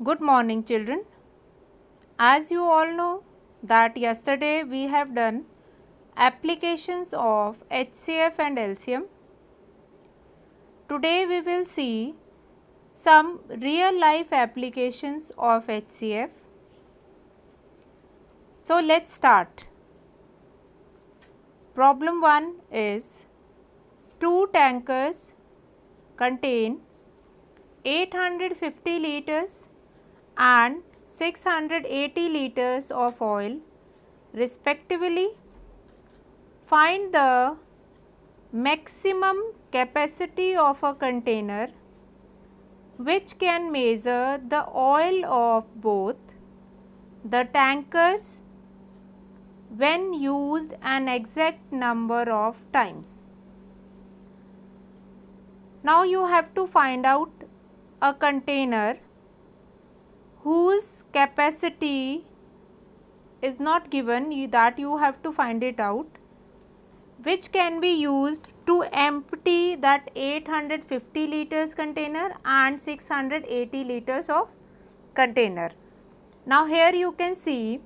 Good morning, children. As you all know that yesterday we have done applications of HCF and LCM. Today we will see some real life applications of HCF. So let's start. Problem 1 is two tankers contain 850 liters and 680 liters of oil respectively. Find the maximum capacity of a container which can measure the oil of both the tankers when used an exact number of times. Now you have to find out a container whose capacity is not given, that you have to find it out, which can be used to empty that 850 liters container and 680 liters of container. Now here you can see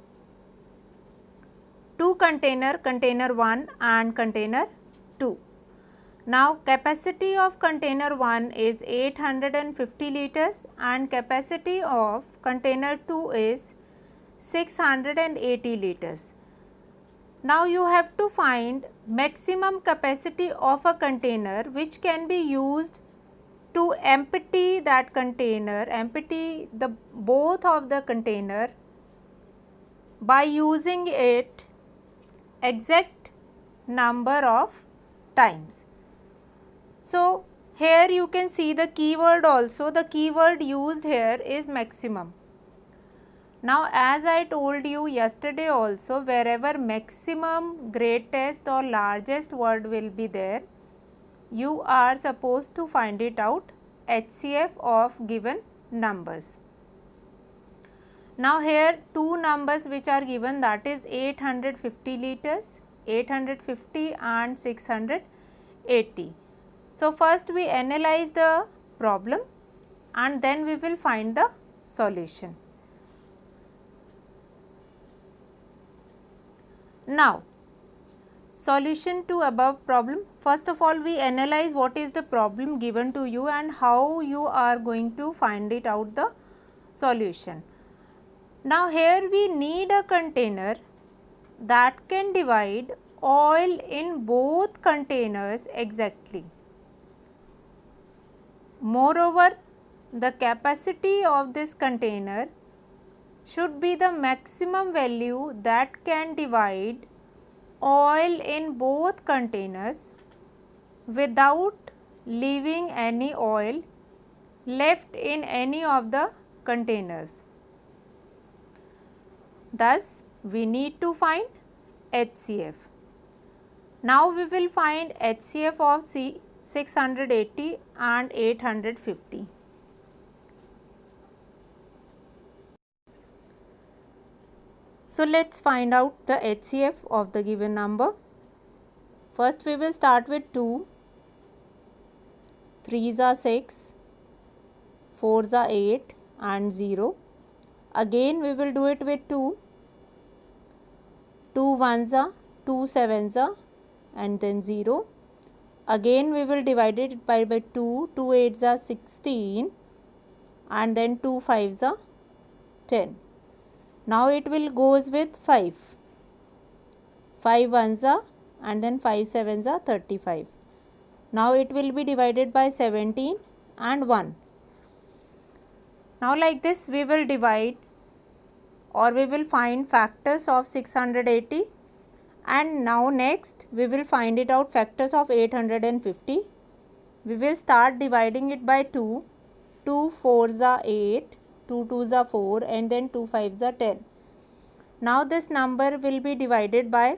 two container 1 and container 2. Now capacity of container 1 is 850 liters and capacity of container 2 is 680 liters. Now you have to find maximum capacity of a container which can be used to empty that container, empty the both of the container by using it exact number of times. So here you can see the keyword also, the keyword used here is maximum. Now as I told you yesterday also, wherever maximum, greatest or largest word will be there, you are supposed to find it out HCF of given numbers. Now here two numbers which are given, that is 850 liters, 850 and 680. So first we analyze the problem and then we will find the solution. Now solution to above problem. First of all we analyze what is the problem given to you and how you are going to find it out the solution. Now here we need a container that can divide oil in both containers exactly. Moreover, the capacity of this container should be the maximum value that can divide oil in both containers without leaving any oil left in any of the containers. Thus, we need to find HCF. Now, we will find HCF of 680 and 850. So, let us find out the HCF of the given number. First, we will start with 2, 3s are 6, 4s are 8 and 0. Again, we will do it with 2, 2 1s are, 2 7s are and then 0. Again we will divide it by 2, 2 8s are 16 and then 2 5s are 10. Now it will goes with 5, 5 1s are and then 5 7s are 35. Now it will be divided by 17 and 1. Now like this we will divide or we will find factors of 680. And now next we will find it out factors of 850. We will start dividing it by 2, 2 4s are 8, 2 2s are 4 and then 2 5s are 10. Now this number will be divided by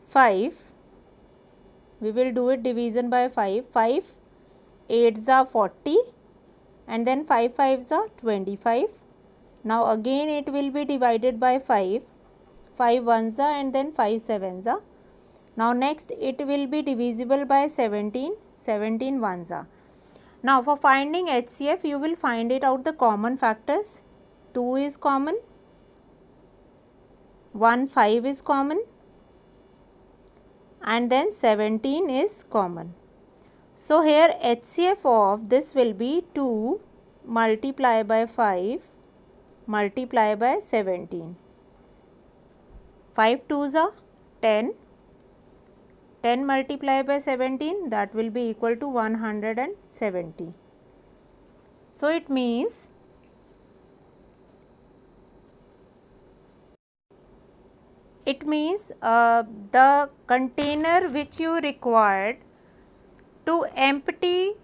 5. We will do it division by 5, 5 8s are 40 and then 5 5s are 25. Now again it will be divided by 5, 5 1s are and then 5 7s are. Now next it will be divisible by 17, 17 1s are. Now for finding HCF, you will find it out the common factors. 2 is common, 1 5 is common, and then 17 is common. So here HCF of this will be 2 multiply by 5 multiply by 17. 5 2s are 10. 10 multiplied by 17, that will be equal to 170. So it means the container which you required to empty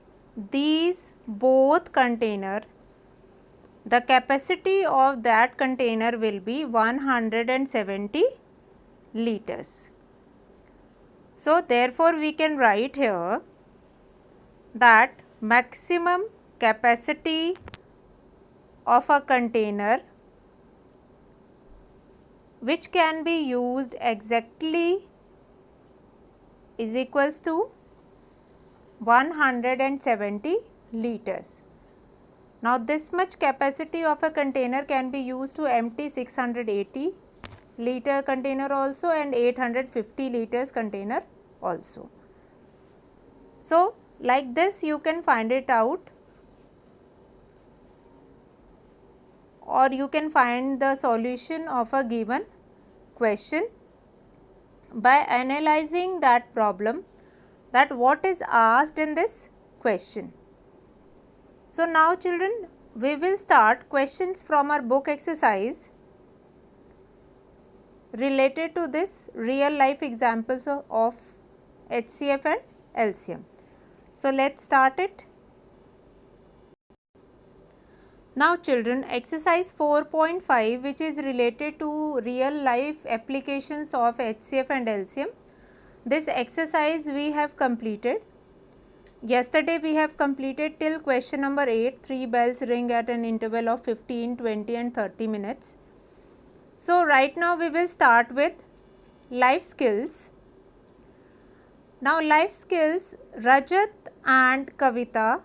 these both container, the capacity of that container will be 170 liters. So therefore we can write here that maximum capacity of a container which can be used exactly is equals to 170 liters. Now this much capacity of a container can be used to empty 680 liter container also and 850 liters container also. So like this you can find it out, or you can find the solution of a given question by analyzing that problem, that what is asked in this question. So now children, we will start questions from our book exercise related to this real life examples of HCF and LCM. So let's start it. Now children, exercise 4.5, which is related to real life applications of HCF and LCM. This exercise we have completed. Yesterday we have completed till question number 8, 3 bells ring at an interval of 15, 20 and 30 minutes. So right now we will start with life skills. Now life skills, Rajat and Kavita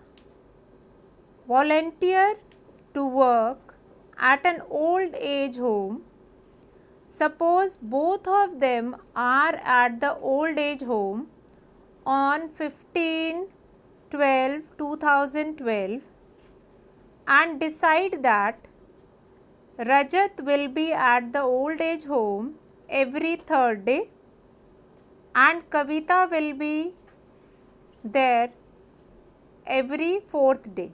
volunteer to work at an old age home. Suppose both of them are at the old age home on 15/12/2012 and decide that Rajat will be at the old age home every third day and Kavita will be there every fourth day.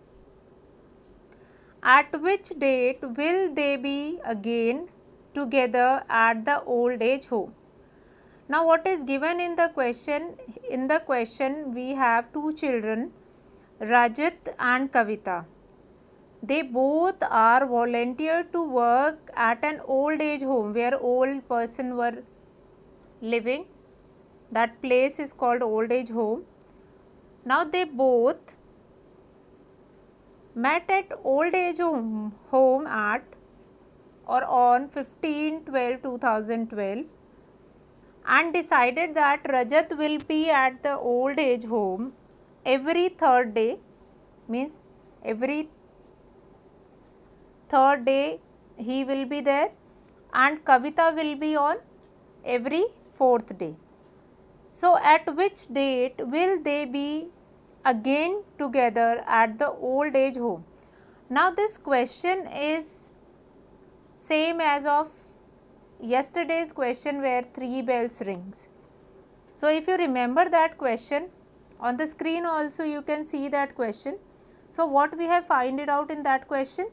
At which date will they be again together at the old age home? Now what is given in the question? In the question we have two children, Rajat and Kavita. They both are volunteered to work at an old age home where old person were living. That place is called old age home. Now they both met at old age home at or on 15/12/2012 and decided that Rajat will be at the old age home every third day, means every third day he will be there, and Kavita will be on every fourth day. So at which date will they be again together at the old age home? Now this question is same as of yesterday's question where 3 bells rings. So if you remember that question, on the screen also you can see that question. So what we have found it out in that question?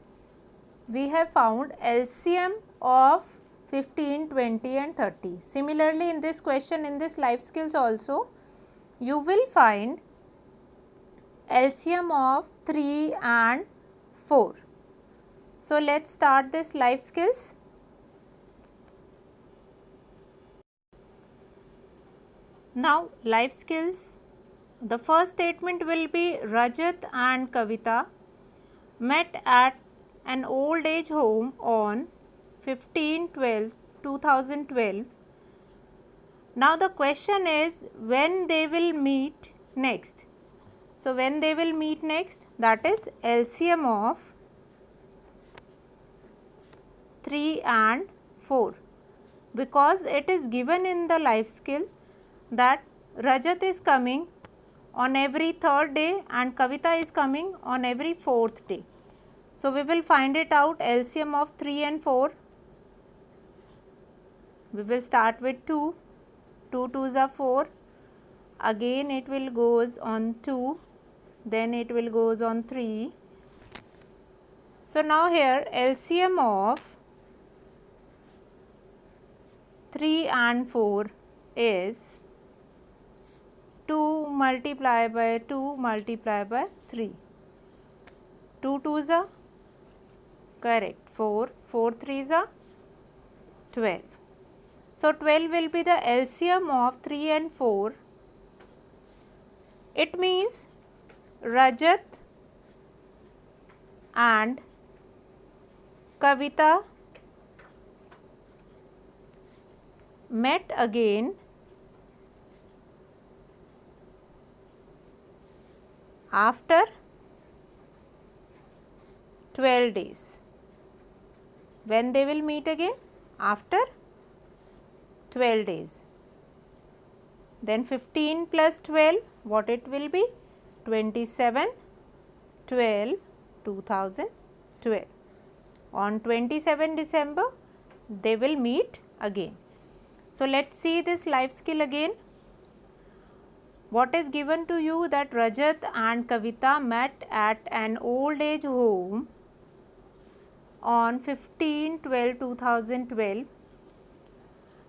We have found LCM of 15, 20 and 30. Similarly in this question, in this life skills also, you will find LCM of 3 and 4. So let's start this life skills. Now life skills, the first statement will be Rajat and Kavita met at an old age home on 15/12/2012. Now the question is when they will meet next. So, when they will meet next, that is LCM of 3 and 4, because it is given in the life skill that Rajat is coming on every third day and Kavita is coming on every fourth day. So, we will find it out LCM of 3 and 4. We will start with 2, 2 2s are 4, again it will goes on 2, then it will goes on 3. So, now here LCM of 3 and 4 is 2 multiplied by 2 multiplied by 3. 2 2s are correct, 4, 4 3s are 12. So, 12 will be the LCM of 3 and 4. It means Rajat and Kavita met again after 12 days. When they will meet again? After 12 days. Then 15 plus 12, what it will be? 27, 12, 2012. On 27 December, they will meet again. So, let us see this life skill again. What is given to you that Rajat and Kavita met at an old age home on 15/12/2012.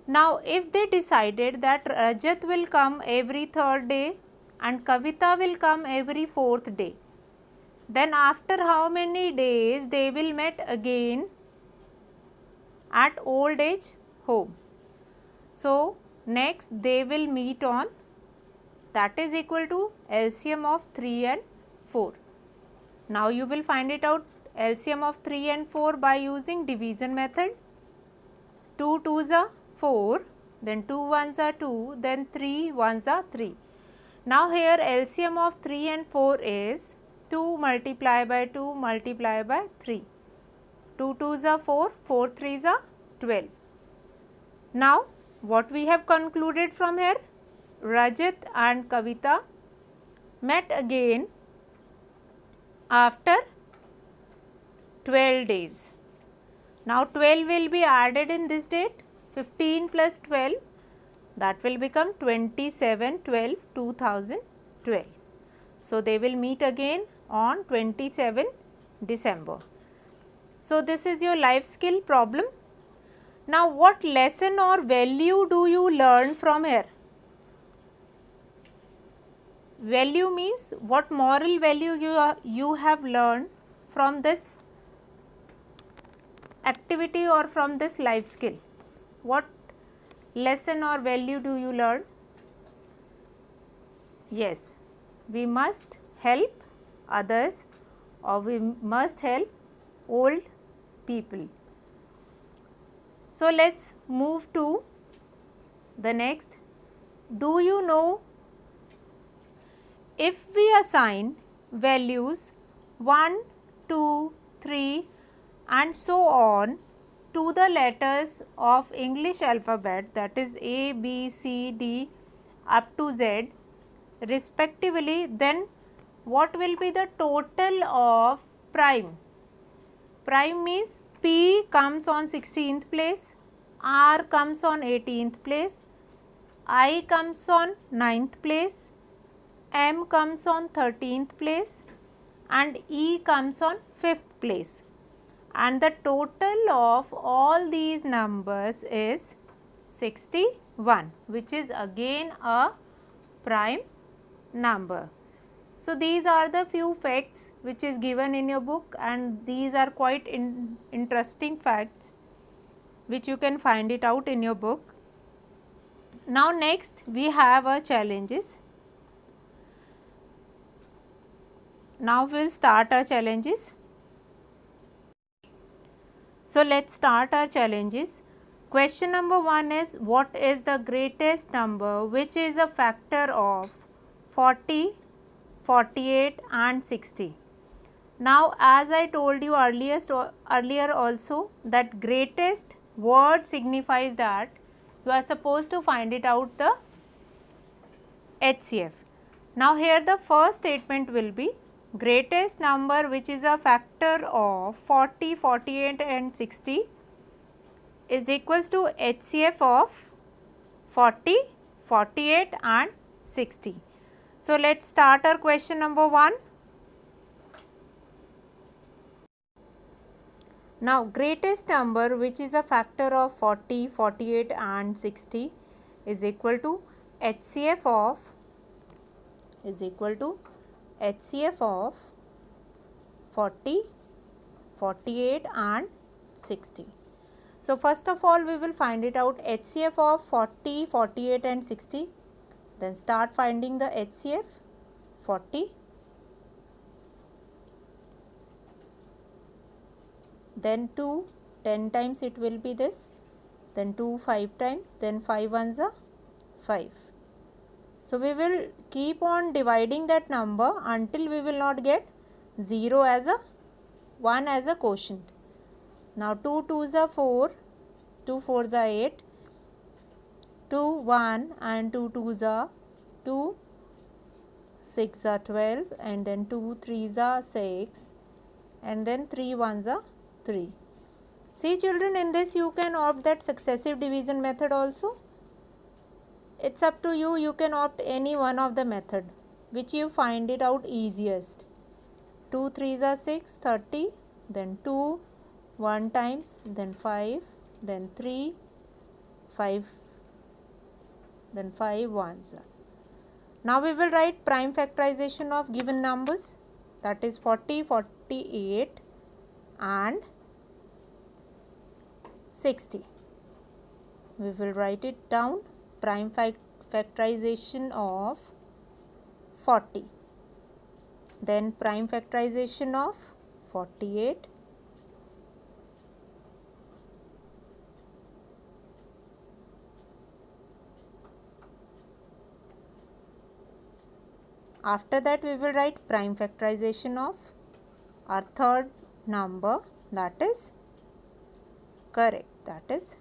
Now, if they decided that Rajat will come every third day and Kavita will come every fourth day, then after how many days they will meet again at old age home? So, next they will meet on, that is equal to LCM of 3 and 4. Now, you will find it out LCM of 3 and 4 by using division method. 2 2s are 4, then 2 1s are 2, then 3 1s are 3. Now, here LCM of 3 and 4 is 2 multiplied by 2 multiplied by 3. 2 2s are 4, 4 3s are 12. Now, what we have concluded from here? Rajat and Kavita met again after 12 days. Now, 12 will be added in this date, 15 plus 12, that will become 27/12/2012. So, they will meet again on 27 December. So, this is your life skill problem. Now, what lesson or value do you learn from here? Value means what moral value you have learned from this activity or from this life skill. What lesson or value do you learn? Yes, we must help others or we must help old people. So, let us move to the next. Do you know, if we assign values 1, 2, 3 and so on to the letters of English alphabet, that is A, B, C, D up to Z respectively, then what will be the total of prime? Prime means P comes on 16th place, R comes on 18th place, I comes on 9th place, M comes on 13th place and E comes on 5th place, and the total of all these numbers is 61, which is again a prime number. So, these are the few facts which is given in your book, and these are quite interesting facts which you can find it out in your book. Now, next we have our challenges. Now, we will start our challenges. So, let us start our challenges. Question number 1 is, what is the greatest number which is a factor of 40, 48 and 60. Now as I told you earlier also that greatest word signifies that you are supposed to find it out the HCF. Now here the first statement will be greatest number which is a factor of 40, 48 and 60 is equals to HCF of 40, 48 and 60. So let us start our question number 1. Now greatest number which is a factor of 40, 48 and 60 is equal to HCF of 40, 48 and 60. So first of all we will find it out HCF of 40, 48 and 60. Then start finding the HCF 40. Then 2, 10 times it will be this. Then 2, 5 times. Then 5 ones are 5. So we will keep on dividing that number until we will not get 0 as a 1 as a quotient. Now 2 2s are 4, 2 4s are 8, 2 1 and 2 2s are 2, 6 are 12 and then 2 3s are 6 and then 3 1s are 3. See children, in this you can opt that successive division method also. It's up to you, you can opt any one of the method which you find it out easiest. 2 3s are 6, 30, then 2, 1 times, then 5, then 3, 5, then 5 ones. Now we will write prime factorization of given numbers, that is 40, 48 and 60. We will write it down, prime factorization of 40, then prime factorization of 48, after that we will write prime factorization of our third number, that is correct, that is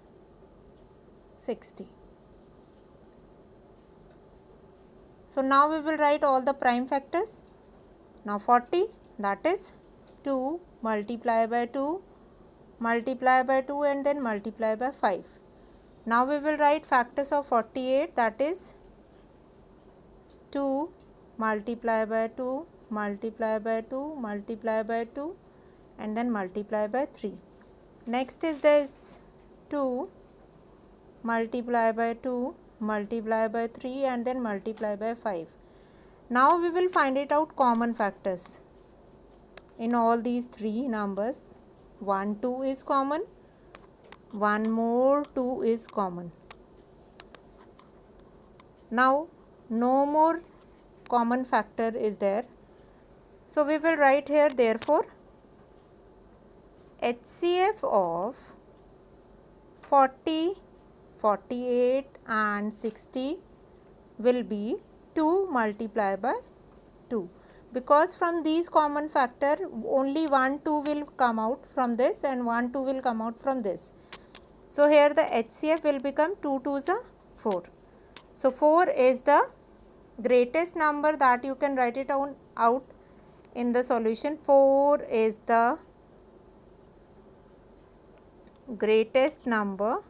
60. So now we will write all the prime factors. Now 40, that is 2 multiply by 2 multiply by 2 and then multiply by 5. Now we will write factors of 48, that is 2 multiply by 2 multiply by 2 multiply by 2 and then multiply by 3. Next is this 2 multiply by 2 multiply by 3 and then multiply by 5. Now we will find it out common factors in all these three numbers. 1 2 is common, one more 2 is common. Now no more common factor is there, so we will write here therefore HCF of 40, 48 and 60 will be 2 multiplied by 2, because from these common factor only 1 2 will come out from this and 1 2 will come out from this. So here the HCF will become 2 2s are 4. So 4 is the greatest number that you can write it out in the solution. 4 is the greatest number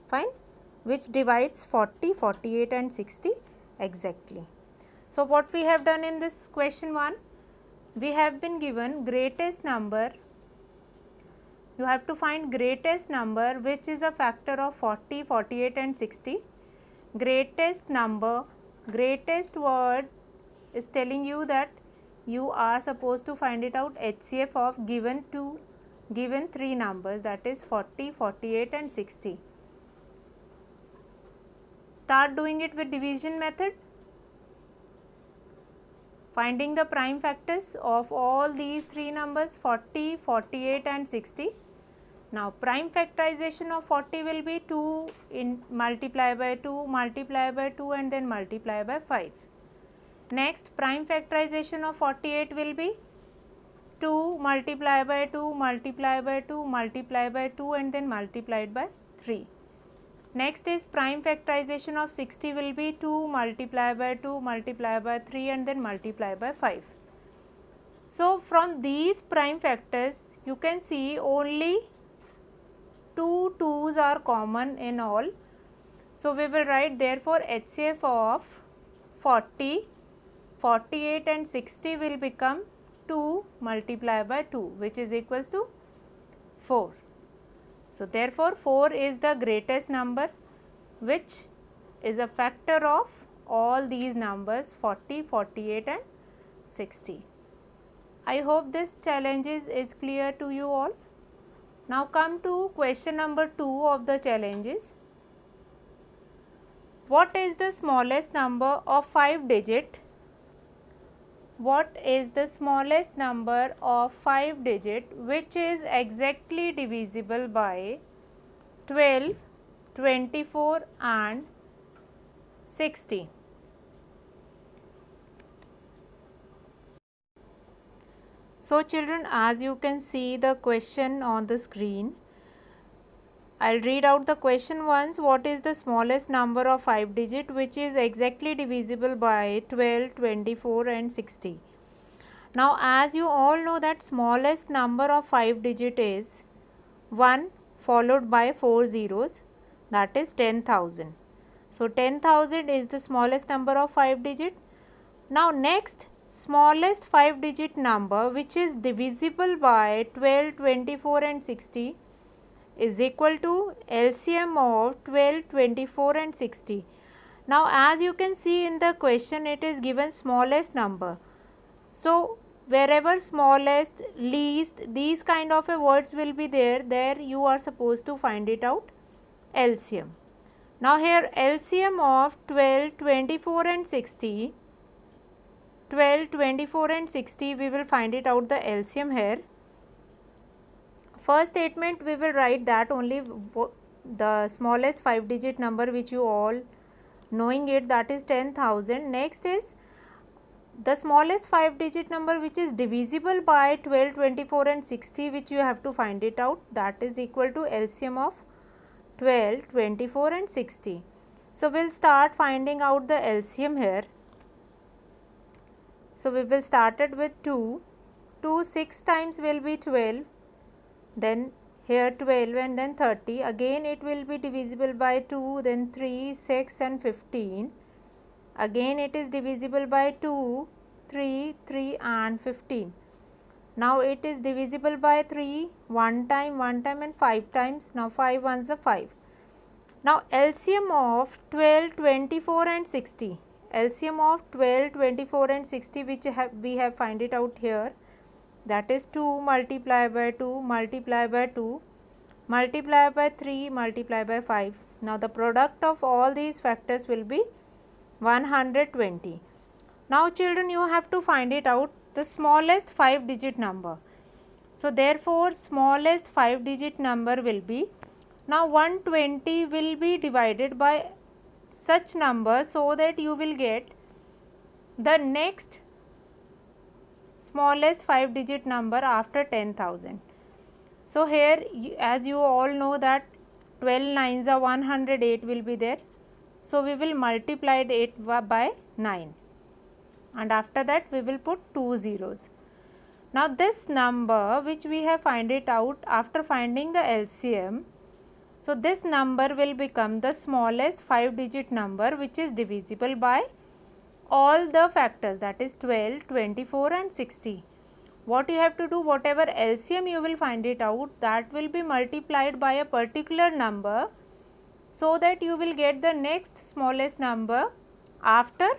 fine, which divides 40, 48 and 60 exactly. So what we have done in this question 1, we have been given greatest number. You have to find greatest number which is a factor of 40, 48 and 60. Greatest number, greatest word is telling you that you are supposed to find it out HCF of given three numbers, that is 40, 48 and 60. Start doing it with division method. Finding the prime factors of all these three numbers 40, 48 and 60. Now prime factorization of 40 will be 2 multiply by 2 multiply by 2 and then multiply by 5. Next prime factorization of 48 will be 2 multiply by 2 multiply by 2 multiply by 2 and then multiplied by 3. Next is prime factorization of 60 will be 2 multiply by 2 multiply by 3 and then multiply by 5. So from these prime factors you can see only 2 2's are common in all. So we will write therefore HCF of 40, 48 and 60 will become 2 multiply by 2 which is equals to 4. So therefore 4 is the greatest number which is a factor of all these numbers 40, 48 and 60. I hope this challenge is clear to you all. Now come to question number 2 of the challenges. What is the smallest number of 5 digit? What is the smallest number of 5 digit which is exactly divisible by 12, 24 and 60? So children, as you can see the question on the screen, I will read out the question once. What is the smallest number of 5 digit which is exactly divisible by 12, 24 and 60? Now as you all know that smallest number of 5 digit is 1 followed by 4 zeros, that is 10,000. So 10,000 is the smallest number of 5 digit. Now next smallest 5 digit number which is divisible by 12, 24 and 60 is equal to LCM of 12, 24 and 60. Now as you can see in the question it is given smallest number. So wherever smallest, least, these kind of a words will be there you are supposed to find it out LCM. Now here LCM of 12, 24 and 60, 12, 24 and 60 we will find it out the LCM here. First statement we will write that only the smallest 5 digit number which you all knowing it, that is 10,000. Next is the smallest 5 digit number which is divisible by 12, 24 and 60 which you have to find it out, that is equal to LCM of 12, 24 and 60. So we will start finding out the LCM here. So we will start it with 2, 2 6 times will be 12, then here 12 and then 30, again it will be divisible by 2, then 3, 6 and 15, again it is divisible by 2, 3, 3 and 15. Now it is divisible by 3, 1 time and 5 times, now 5 ones are 5. Now LCM of 12, 24 and 60, LCM of 12, 24 and 60 which we have find it out here, that is 2 multiply by 2 multiply by 2 multiply by 3 multiply by 5. Now the product of all these factors will be 120. Now children, you have to find it out the smallest 5 digit number. So therefore smallest 5 digit number will be, now 120 will be divided by such number so that you will get the next smallest 5 digit number after 10,000. So here as you all know that 12 nines are 108 will be there. So we will multiply it by 9 and after that we will put 2 zeros. Now this number which we have find it out after finding the LCM, so this number will become the smallest 5 digit number which is divisible by all the factors, that is 12, 24 and 60. What you have to do, whatever LCM you will find it out, that will be multiplied by a particular number so that you will get the next smallest number after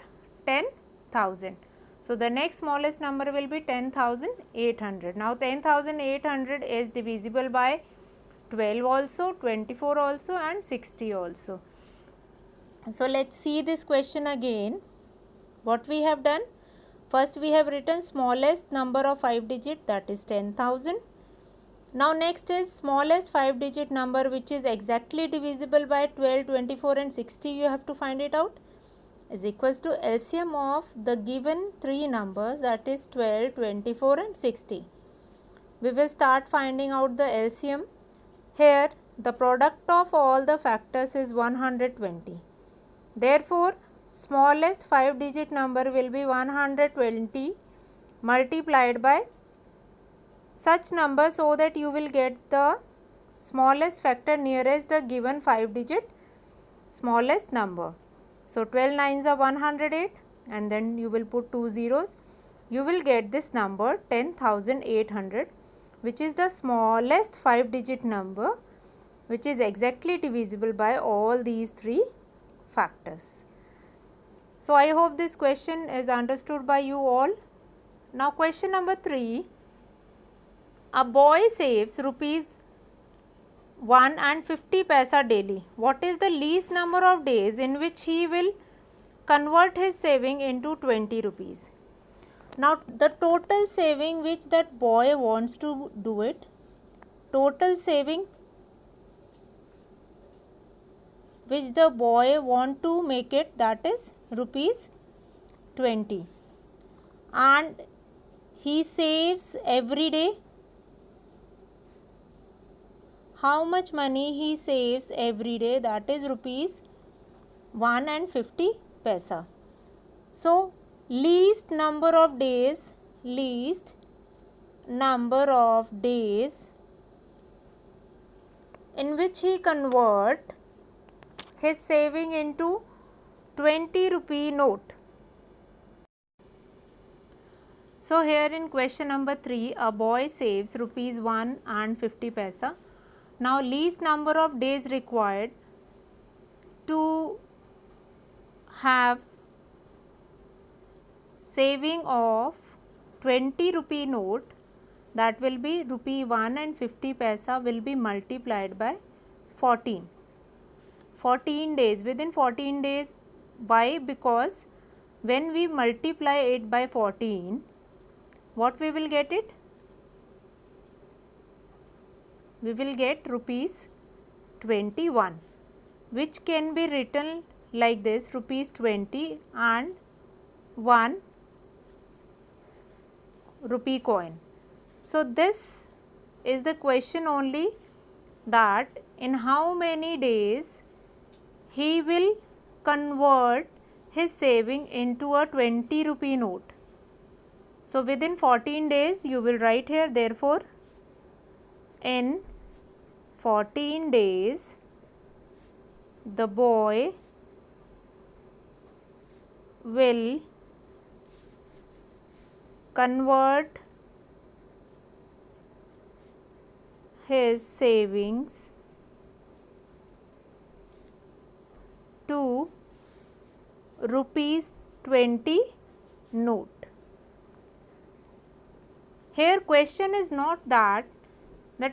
10,000. So the next smallest number will be 10,800. Now 10,800 is divisible by 12 also, 24 also and 60 also. So let us see this question again. What we have done? First we have written smallest number of 5 digit, that is 10,000. Now next is smallest 5 digit number which is exactly divisible by 12, 24 and 60. You have to find it out, is equals to LCM of the given 3 numbers, that is 12, 24 and 60. We will start finding out the LCM. Here the product of all the factors is 120. Therefore, smallest 5 digit number will be 120 multiplied by such number, so that you will get the smallest factor nearest the given 5 digit smallest number. So 12 nines are 108 and then you will put 2 zeros. You will get this number 10,800, which is the smallest 5 digit number which is exactly divisible by all these 3 factors. So I hope this question is understood by you all. Now question number 3. A boy saves rupees 1 and 50 paisa daily. What is the least number of days in which he will convert his saving into 20 rupees? Now the total saving which that boy wants to do it, total saving which the boy want to make it, that is rupees 20, and he saves every day. How much money he saves every day? That is rupees 1 and 50 paisa. So least number of days in which he convert his saving into 20 rupee note. So here in question number 3, a boy saves rupees 1 and 50 paisa. Now least number of days required to have saving of 20 rupee note, that will be rupee 1 and 50 paisa will be multiplied by 14. 14 days, within 14 days. Why? Because when we multiply it by 14, what we will get it? We will get rupees 21, which can be written like this, rupees 20 and 1 rupee coin. So this is the question only, that in how many days he will convert his saving into a 20 rupee note. So within 14 days you will write here, therefore in 14 days the boy will convert his savings to rupees 20 note. Here question is not that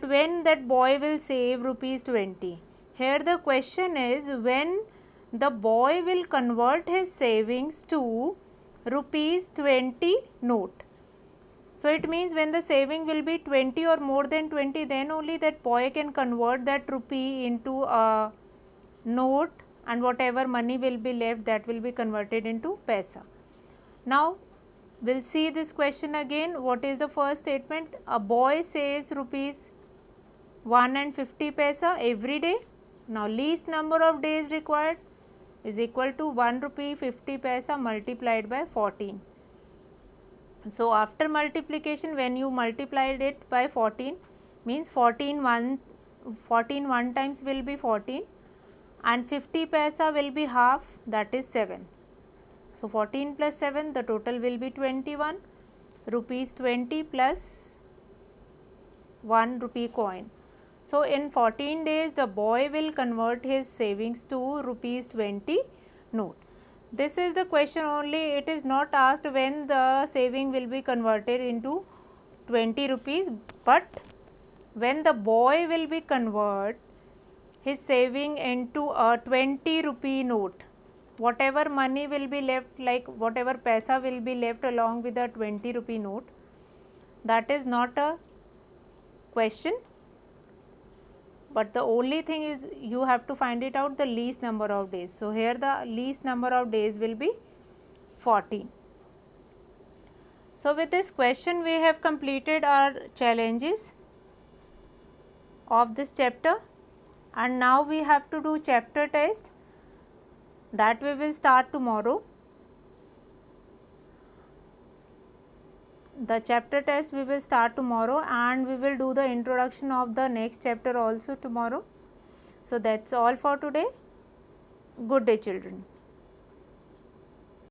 when that boy will save rupees 20. Here the question is when the boy will convert his savings to rupees 20 note. So it means when the saving will be 20 or more than 20, then only that boy can convert that rupee into a note, and whatever money will be left, that will be converted into paisa. Now we will see this question again. What is the first statement? A boy saves rupees 1 and 50 paisa every day. Now least number of days required is equal to 1 rupee 50 paisa multiplied by 14. So after multiplication, when you multiplied it by 14, means 14 one times will be 14 and 50 paisa will be half, that is 7. So 14 plus 7, the total will be 21, rupees 20 plus 1 rupee coin. So in 14 days the boy will convert his savings to rupees 20 note. This is the question only, it is not asked when the saving will be converted into 20 rupees, but when the boy will be convert his saving into a 20 rupee note. Whatever money will be left, like whatever paisa will be left along with the 20 rupee note, that is not a question. but the only thing is you have to find it out the least number of days. So, here the least number of days will be 14. So, with this question we have completed our challenges of this chapter, and now we have to do chapter test, that we will start tomorrow. The chapter test we will start tomorrow, and we will do the introduction of the next chapter also tomorrow. So, that is all for today. Good day, children.